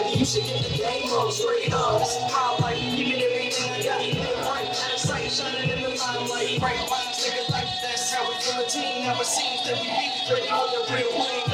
You should get the game on straight up. This is my life. Give me everything I got. Right out of sight, shining in the limelight. Right lines, nigga, like that's how we feel a team. Never seems that we beat ready on the real wing.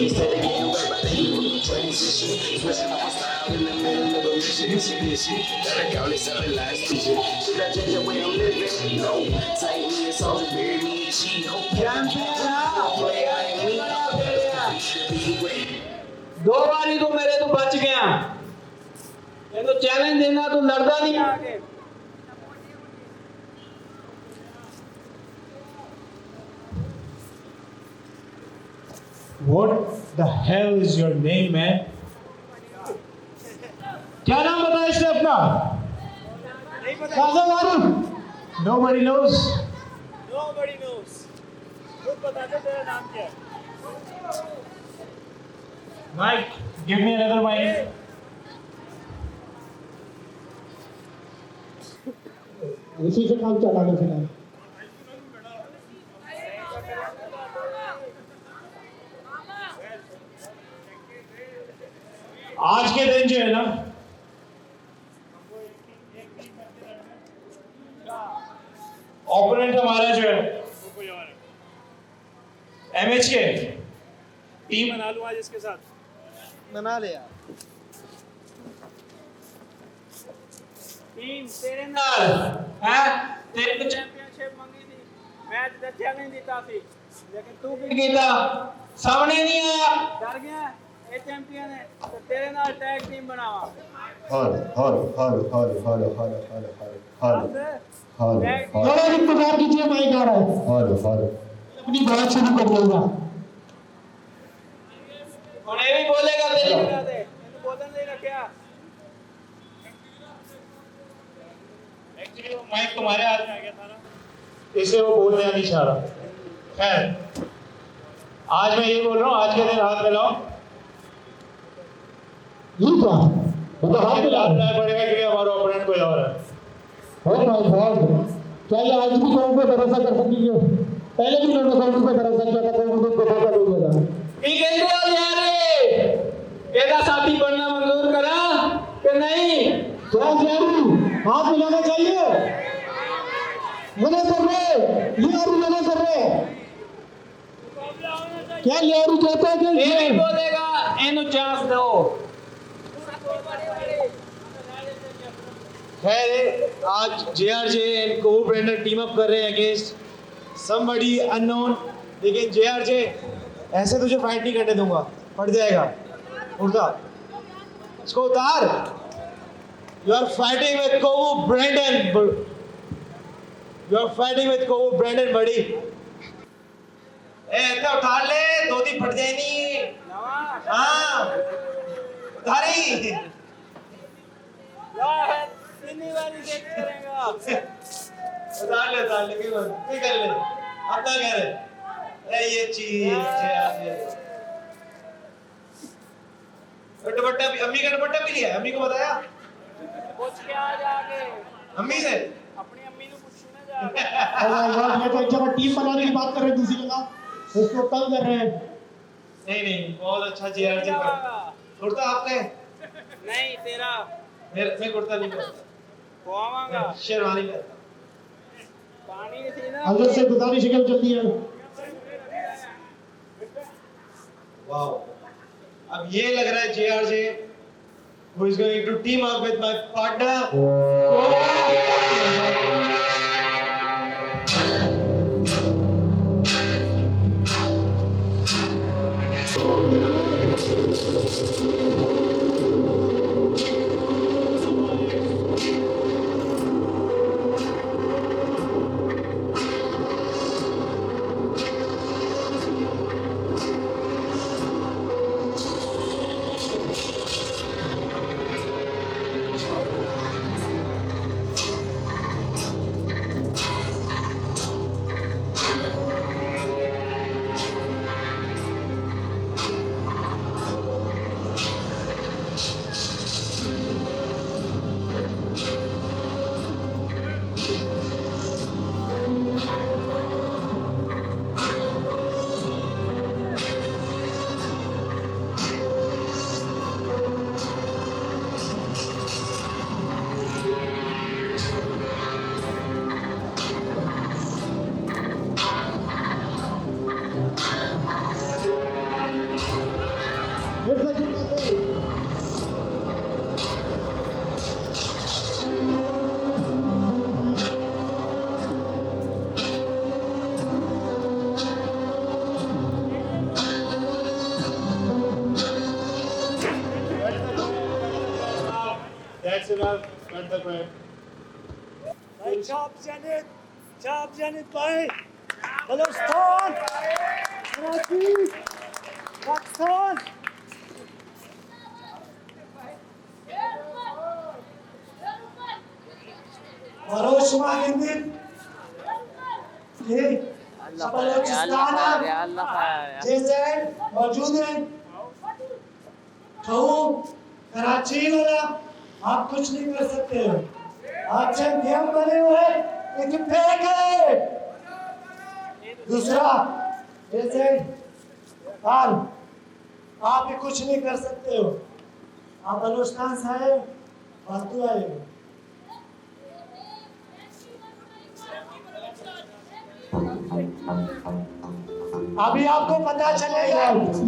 Instead of getting right by the heat, transition, switching up my style in the middle of a mission. Gotta call it something like vision. Should I change the way I'm living? No. Take me and soldier, bury me and cheat. Play, I ain't weak. दो बारी तो मेरे तो बच गया। ये तो challenge देना तो लड़ता नहीं आगे। What the hell is your name, man? क्या नाम बताया इसने अपना? काज़ा मारूं? Nobody knows. Nobody knows. खुद बता दे तेरा नाम क्या है? Mike, give me another mic. इसी से काम चलाना फिलहाल। आज के दिन जो है ना, ओपोनेंट हमारा जो है एमएच के टीम बना लूं आज इसके साथ। बना ले यार। टीम तेरे नाल हैं? तेरे को चैंपियनशिप मांगी थी, मैच दा चैलेंज दिता थी, लेकिन तू भी कीता, सामने नहीं आया, डर गया। ये चैंपियन है तो तेरे नाल टैग टीम बनावा। थोड़ा इंतजार कीजिए, माइक आ रहा है। अपनी बात शुरू कर दूंगा। और ये भी बोलेगा तेरे बता दे, इनको बोतल नहीं रखा। एक्चुअली वो माइक तुम्हारे हाथ में आ गया था ना, इसलिए वो बोलने नहीं चाह रहा। खैर, आज मैं ये बोल रहा हूँ, आज के दिन हाथ मिलाओ। ये क्या? मतलब हाथ मिलाना पड़ेगा क्योंकि हमारा ओपोनेंट कोई और है। Oh my God! क्या ये आज भी कौन पे भरोसा कर सकेंगे? पहले भी मैंने कौन पे भरोसा किया था, कौन पे धोखा दे दिया था। ठीक है तो यार तेरा साथी बनना मंजूर करा कि नहीं? क्या जरूर हाथ मिलाना चाहिए। मना कर रहे, लियारू मना कर रहे। क्या लियारू कहता है कि ये भी बोलेगा, इन्हें चांस दो। खैर, आज JRJ एंड को ब्रेंडन टीम अप कर रहे हैं अगेंस्ट समबडी अननोन। लेकिन JRJ ऐसे तुझे फाइट नहीं करने दूंगा, पड़ जाएगा। उठा, इसको उतार। You are fighting with Kovu Brandon. You are fighting with Kovu Brandon, buddy. इतना उठा ले, धोती फट जाए नहीं। हाँ, उतारी। कितनी बार चेक करेगा? उतार ले, क्या कर ले? अपना कह रहे। ये चीज दुपट्टा भी, अम्मी का दुपट्टा भी लिया, अम्मी को बताया? पूछ के आ जाके अम्मी से अपनी अम्मी को पूछना जा। ये तो एक जगह टीम बनाने की बात कर रहे हैं, दूसरी जगह उसको तंग कर रहे हैं। नहीं, बहुत अच्छा JRJ का कुर्ता आपका है? नहीं तेरा। मैं कुर्ता नहीं करता, खुआवांगा। शेरवानी का। पानी थी ना, अंदर से गुजारिश है जल्दी है। वाओ, अब ये लग रहा है JRJ who is going to team up with my partner. That's enough. Cut the crap. Bhai, chop Janet, bhai. Balochistan, Karachi, Pakistan. Hiroshima India. ये बलूचिस्तान जैसे मौजूद है कराची वाला आप कुछ नहीं कर सकते हो। आप चैंपियन बने हुए लेकिन फेंक है। दूसरा जैसे हाल आप भी कुछ नहीं कर सकते हो। आप बलूचिस्तान से आए फालतू आए हो। अभी आपको पता चलेगा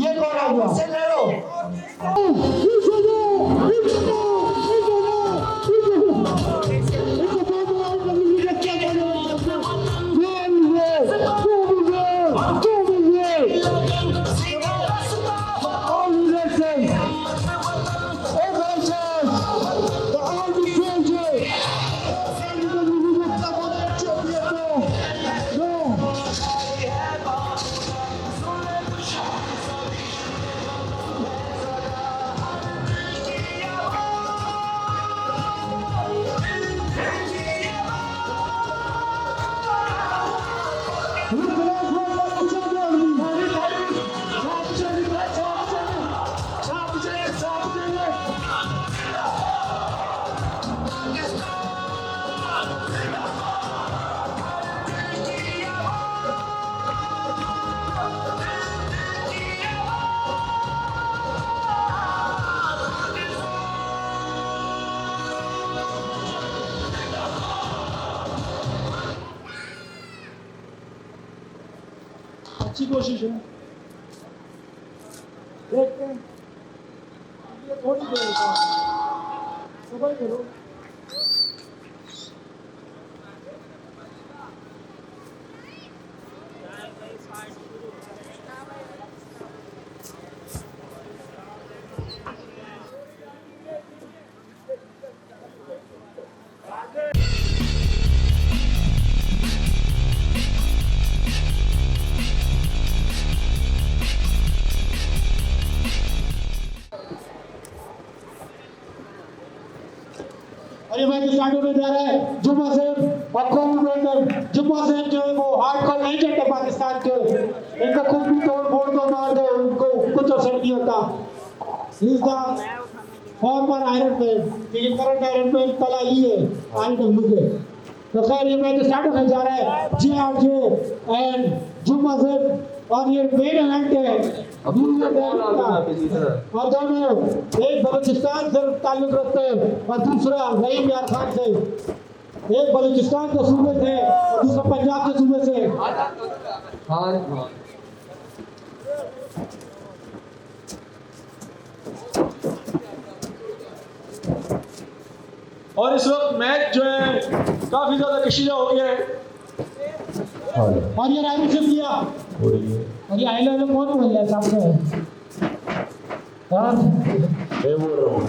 ये कौन है। मुझसे ले लो। अच्छी कोशिश है। देखते हैं ये थोड़ी देर का सबर करो। अरे भाई स्टार्ट होने जा रहा है। जुम्मा सेब और कॉम्बिनेटर जुम्मा सेब जो है वो हार्डकोर लेजेंड है पाकिस्तान के। इनका खुद भी तोड़ फोड़ दो मार दो उनको कुछ असर नहीं होता। He is the former Iron Man, लेकिन करंट आयरन मैन तला ही है REW के। तो खैर ये मैच स्टार्ट होने जा रहा है। JRJ एंड जुम्मा सेब और ये मेन इवेंट है। और दोनों एक बलूचिस्तान से ताल्लुक रखते हैं और दूसरा रहीम यार खान से। एक बलूचिस्तान के सूबे से और दूसरा पंजाब के सूबे से। और इस वक्त मैच जो है काफी ज्यादा कशीदा हो गया है। और ये राइट से किया और ये आइलैंड में कौन बोल रहा है सामने हाँ मैं बोल रहा हूँ।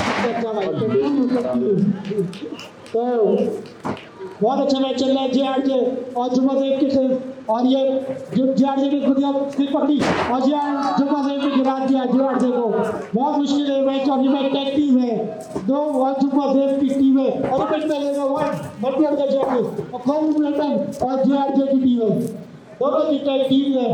तो बहुत अच्छा मैच चल रहा है JRJ और जुम्मा सेब के साथ। और ये जो JRJ ने खुद स्किल पकड़ी और जुम्मा सेब ने गिरा दिया JRJ को। बहुत मुश्किल है मैच और ये मैच टैग टीम है। दो और जुम्मा सेब की टीम है और मैच में लेगा वन मल्टीपल का JRJ और कॉम्बिनेटर और JRJ की टीम है। दोनों की टैग टीम है।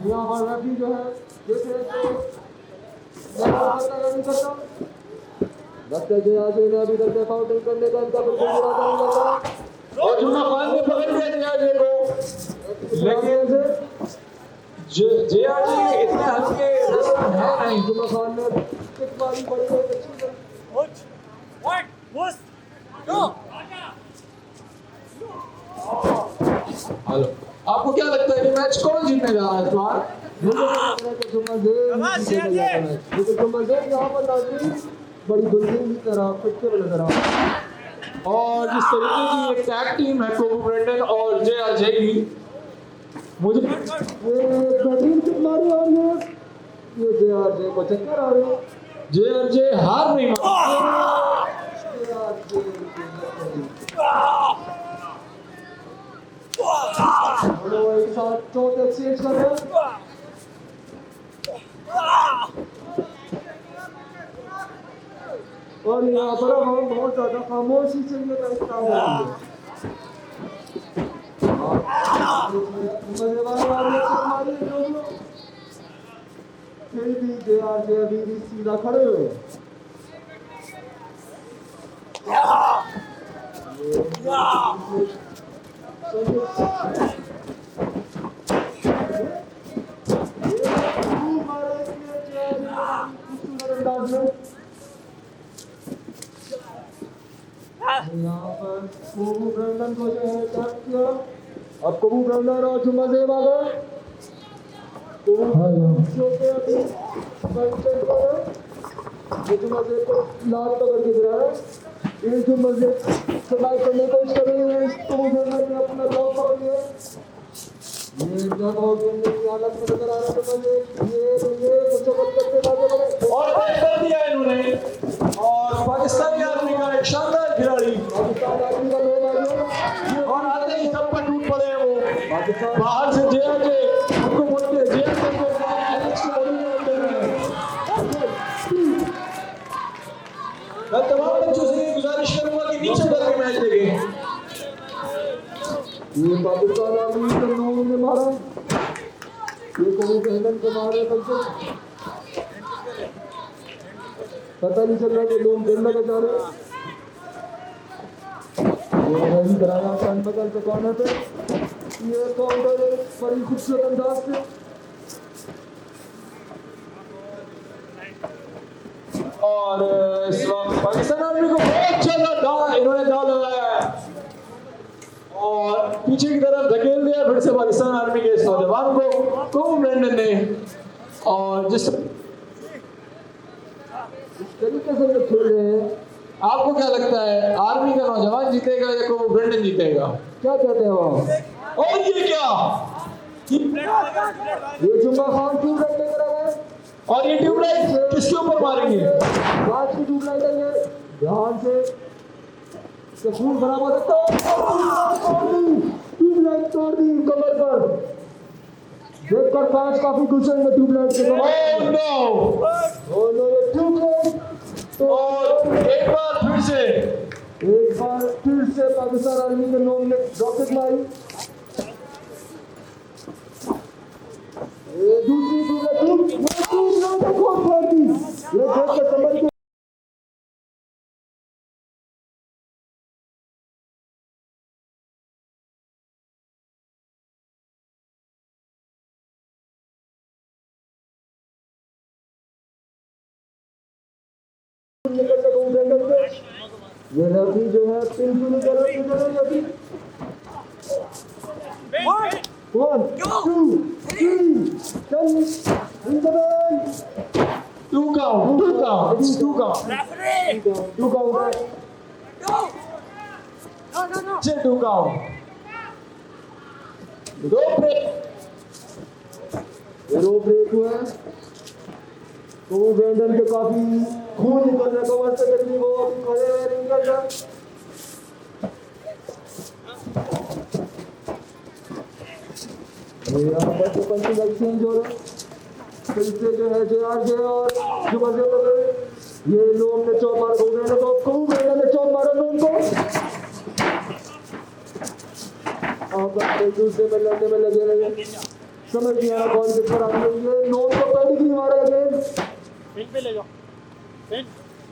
यहाँ पर रेफरी जो है जैसे लगता है आज ने अभी तक काउंटिंग करने का इनका बिल्कुल इरादा नहीं लगा और जुम्मा खान ने पकड़ लिया JRJ को, लेकिन JRJ इतने हल्के है नहीं। जुम्मा खान ने किक मारी बड़ी अच्छी One, push, go. आपको क्या लगता है कि मैच कौन जीतने जा रहा है इस बार? मुझे तो लग रहा है कि जुम्मन यहाँ पर नाज़रीन बड़ी दुल्हन की तरह पिटते हुए नजर आ रहा है। और जिस तरीके की एक टैग टीम है कोबू ब्रेंडन और जे की, मुझे ये बेहतरीन किक मारी और ये जे को चक्कर आ रहे हैं। जे हार नहीं मानी। दोनों एक साथ चोट एक्सचेंज कर रहे हैं। और यहाँ पर हम बहुत ज्यादा खामोशी से ये मैच काम करेंगे। फिर भी जे अभी भी सीधा खड़े हुए हैं। यहाँ पर कोबू ब्रेंडन को जो है टैप किया। अब कोबू ब्रेंडन और जुम्मा ज़ेब आ गए। ये जुम्मा ज़ेब को लात पकड़ के गिरा है। ये जुम्मा ज़ेब सर्वाइव करने की कोशिश कर रही है। कोबू ब्रेंडन ने अपना लॉक पकड़ लिया। ये जब हो गए की हालत में नजर आ रहा है जुम्मा ज़ेब। ये कुछ वक्त करते आगे बढ़े और बैट कर दिया इन्होंने। और पाकिस्तानी आर्मी का एक शानदार खिलाड़ी पाकिस्तान आर्मी का लोग आ गया। और आते ही सब पर टूट पड़े हैं वो। बाहर से जे उनको बोलते हैं जे को मैं तमाम बच्चों से गुजारिश करूंगा कि नीचे उतर के मैच देखें। ये पाकिस्तान आर्मी का नौ ने मारा। ये कोबू ब्रेंडन को मारे कल पता नहीं चल रहा कि लोग दिल लगे जा रहे हैं। ये रही कराया फ्रंट बगल पे कॉर्नर पे। ये काउंटर बड़ी खूबसूरत अंदाज से। और इस वक्त पाकिस्तान आर्मी को बहुत ज्यादा इन्होंने दाव लगाया है और पीछे की तरफ धकेल दिया फिर से पाकिस्तान आर्मी के इस नौजवान को कोबू ब्रेंडन ने। और जिस तरीके से ये खेल रहे हैं, आपको क्या लगता है आर्मी का नौजवान जीतेगा या कोबू ब्रेंडन जीतेगा? क्या कहते हैं वो? और ये क्या, ये जुम्मा खान ट्यूबलाइट लेकर आ गए और ये ट्यूबलाइट किसके ऊपर मारेंगे? कांच की ट्यूबलाइट है ये। ध्यान से खून खराब हो सकता है। ट्यूबलाइट तोड़ दी कमर पर। देखकर कांच काफी गुस्से में ट्यूबलाइट के ओह नो, ये ट्यूबलाइट तो और एक बार फिर से पाकिस्तान आर्मी के लोगों ने रॉकेट मारी। दूसरी ट्यूबलाइट को फोड़ दी। ये देख के समझ के ये रेफरी जो है पिन शुरू कर रही है। 1 2 3 चल in the ball. Two count two count दो ब्रेक हुआ है। कोबू ब्रेंडन के काफी खून निकलने को वजह से तकलीफ हो खड़े हुए रिंग पर। ये यहाँ पर पंचिंग एक्सचेंज हो रहा है। फिर से जो है जे और जुम्मा ज़ेब ये लोग ने चौक मारा कोबू ब्रेंडन ने चौक मारा लोग को। अब एक दूसरे में लड़ने में लगे समझ नहीं आ रहा कौन किस पर आ गई। ये नोट को पेडिग्री मारा अगेन। पेन पे ले जाओ।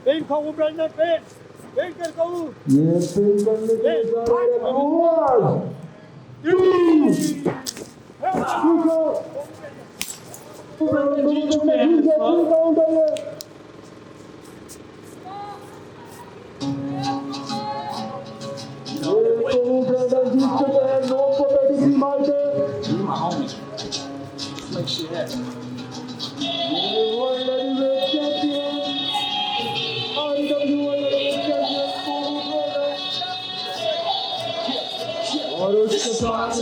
पेन खाओ ब्रेंडन पेन कर खाओ। ये पेन करने के जा रहे हैं। 1 2 ब्रेंडन जीत चुके हैं। काउंट है ये। कोबू ब्रेंडन जीत चुके हैं। नोट को पेडिग्री मार के World Heavyweight Champion, REW World Heavyweight Champion और उसके साथ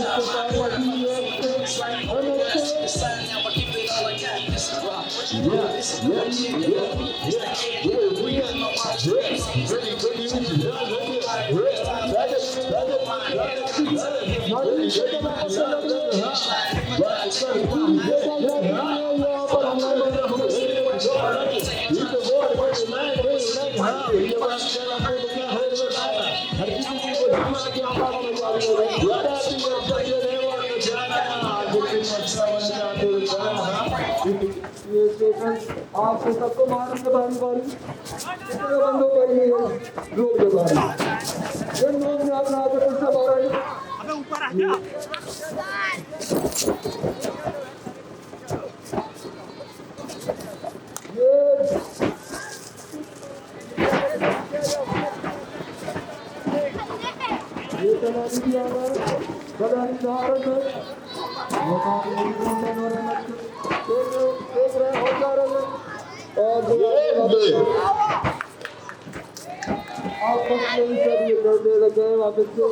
आपको सबको मारेंगे बारी बारी कितने बंदों पर ये रोक दे बारी जिन लोगों ने अपना आगे फिर से मारा है अबे ऊपर आ जा ये तनावी भी आ रहा है बदानी भारत में वो काम नहीं करने वाले मत देख रहे हो जा रहे हैं और आप कुछ नहीं करिए करने लगे वापस से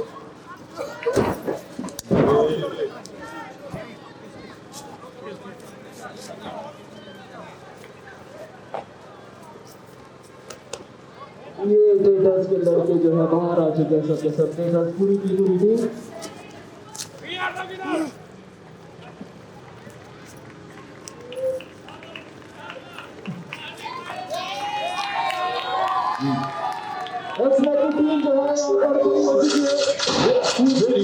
ये डेटास के लड़के जो है बाहर आ चुके हैं सबके सब डेटास पूरी की पूरी टीम एक्स-मैक की टीम जो है यहाँ पर पूरी हो चुकी है